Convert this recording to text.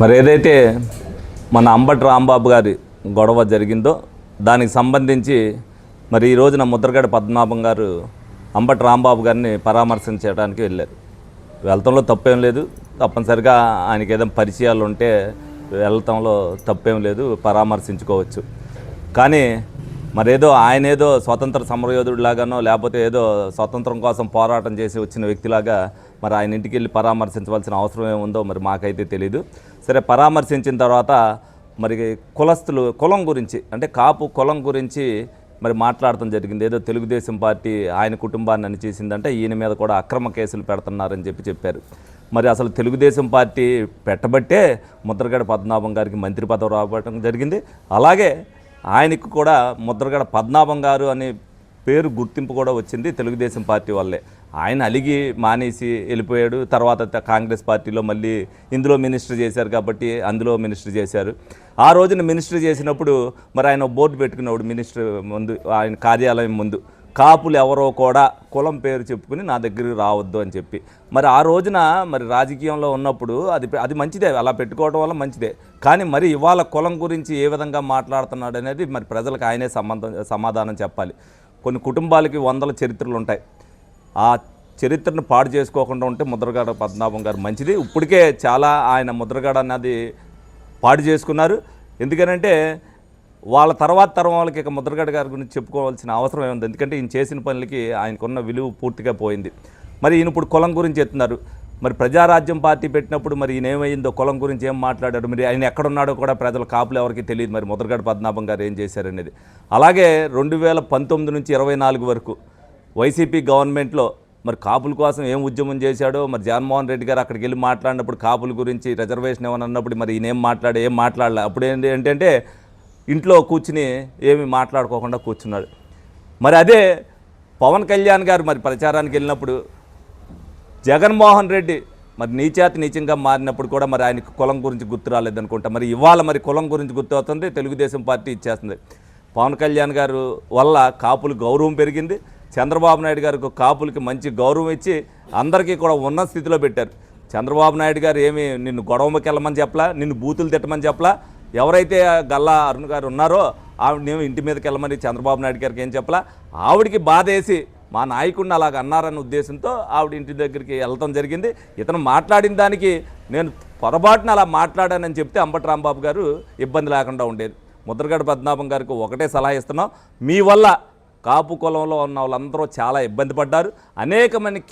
మరి ఏదైతే మన అంబటి రాంబాబు గారి గొడవ జరిగిందో దానికి సంబంధించి మరి ఈ రోజున ముద్రగడ పద్మనాభం గారు అంబటి రాంబాబు గారిని పరామర్శించడానికి వెళ్ళారు. వెళ్తంలో తప్పేం లేదు, తప్పనిసరిగా ఆయనకి ఏదైనా పరిచయాలు ఉంటే వెళ్తంలో తప్పేం లేదు, పరామర్శించుకోవచ్చు. కానీ మరేదో ఆయన ఏదో స్వతంత్ర సమరయోధుడిలాగానో లేకపోతే ఏదో స్వతంత్రం కోసం పోరాటం చేసి వచ్చిన వ్యక్తిలాగా మరి ఆయన ఇంటికి వెళ్ళి పరామర్శించవలసిన అవసరం ఏముందో మరి మాకైతే తెలీదు. సరే, పరామర్శించిన తర్వాత మరి కులం గురించి అంటే కాపు కులం గురించి మరి మాట్లాడటం జరిగింది. ఏదో తెలుగుదేశం పార్టీ ఆయన కుటుంబాన్ని అని చేసిందంటే ఈయన మీద కూడా అక్రమ కేసులు పెడుతున్నారని చెప్పారు. మరి అసలు తెలుగుదేశం పార్టీ పెట్టబట్టే ముద్రగడ పద్మనాభం గారికి మంత్రి పదవి రావడం జరిగింది. అలాగే ఆయనకు కూడా ముద్రగడ పద్మనాభం గారు అనే పేరు గుర్తింపు కూడా వచ్చింది తెలుగుదేశం పార్టీ వల్లే. ఆయన అలిగి మానేసి వెళ్ళిపోయాడు. తర్వాత కాంగ్రెస్ పార్టీలో మళ్ళీ ఇందులో మినిస్టర్ చేశారు కాబట్టి అందులో మినిస్టర్ చేశారు. ఆ రోజున మినిస్టర్ చేసినప్పుడు మరి ఆయన బోర్డు పెట్టుకున్నాడు మినిస్టర్ ముందు, ఆయన కార్యాలయం ముందు, కాపులు ఎవరో కూడా కులం పేరు చెప్పుకుని నా దగ్గరికి రావద్దు అని చెప్పి. మరి ఆ రోజున మరి రాజకీయంలో ఉన్నప్పుడు అది మంచిదే, అలా పెట్టుకోవడం వల్ల మంచిదే. కానీ మరి ఇవాళ కులం గురించి ఏ విధంగా మాట్లాడుతున్నాడు అనేది మరి ప్రజలకు ఆయనే సమాధానం చెప్పాలి. కొన్ని కుటుంబాలకి వందల చరిత్రలు ఉంటాయి. ఆ చరిత్రను పాడు చేసుకోకుండా ఉంటే ముద్రగడ పద్మనాభం గారు మంచిది. ఇప్పటికే చాలా ఆయన ముద్రగడ అన్నది పాడు చేసుకున్నారు. ఎందుకనంటే వాళ్ళ తర్వాత తరం వాళ్ళకి ఇక ముద్రగడ గారి గురించి చెప్పుకోవాల్సిన అవసరం ఏముంది? ఎందుకంటే ఈయన చేసిన పనులకి ఆయనకున్న విలువ పూర్తిగా పోయింది. మరి ఈయన ఇప్పుడు కులం గురించి ఎత్తున్నారు. మరి ప్రజారాజ్యం పార్టీ పెట్టినప్పుడు మరి ఈయన ఏమైందో, కులం గురించి ఏం మాట్లాడారు, మరి ఆయన ఎక్కడున్నాడో కూడా ప్రజల కాపులు ఎవరికి తెలియదు. మరి ముద్రగడ పద్మనాభం గారు ఏం చేశారనేది. అలాగే 2019 నుంచి 24 వరకు వైసీపీ గవర్నమెంట్లో మరి కాపుల కోసం ఏం ఉద్యమం చేశాడో, మరి జగన్మోహన్ రెడ్డి గారు అక్కడికి వెళ్ళి మాట్లాడినప్పుడు కాపుల గురించి రిజర్వేషన్ ఏమని అన్నప్పుడు మరి ఈయన ఏం మాట్లాడలే. అప్పుడు ఏంటంటే ఇంట్లో కూర్చుని ఏమి మాట్లాడుకోకుండా కూర్చున్నాడు. మరి అదే పవన్ కళ్యాణ్ గారు మరి ప్రచారానికి వెళ్ళినప్పుడు జగన్మోహన్ రెడ్డి మరి నీచంగా మారినప్పుడు కూడా మరి ఆయనకు కులం గురించి గుర్తు రాలేదనుకుంటా. మరి ఇవాళ మరి కులం గురించి గుర్తు అవుతుంది, తెలుగుదేశం పార్టీ ఇచ్చేస్తుంది. పవన్ కళ్యాణ్ గారు వల్ల కాపులు గౌరవం పెరిగింది. చంద్రబాబు నాయుడు గారికి కాపులకి మంచి గౌరవం ఇచ్చి అందరికీ కూడా ఉన్న స్థితిలో పెట్టారు. చంద్రబాబు నాయుడు గారు ఏమి నిన్ను గొడవకి వెళ్ళమని చెప్పలా, నిన్ను బూతులు తిట్టమని చెప్పలా. ఎవరైతే గల్లా అరుణ్ గారు ఉన్నారో ఆవిడనేమో ఇంటి మీదకి వెళ్ళమని చంద్రబాబు నాయుడు గారికి ఏం చెప్పలా. ఆవిడికి బాధ వేసి మా నాయకుడిని అలాగ అన్నారన్న ఉద్దేశంతో ఆవిడ ఇంటి దగ్గరికి వెళ్ళటం జరిగింది. ఇతను మాట్లాడిన దానికి నేను పొరపాటున అలా మాట్లాడానని చెప్తే అంబటి రాంబాబు గారు ఇబ్బంది లేకుండా ఉండేది. ముద్రగడ పద్మనాభం గారికి ఒకటే సలహా ఇస్తున్నాం, మీ వల్ల కాపు కులంలో ఉన్న వాళ్ళందరూ చాలా ఇబ్బంది పడ్డారు. అనేకమంది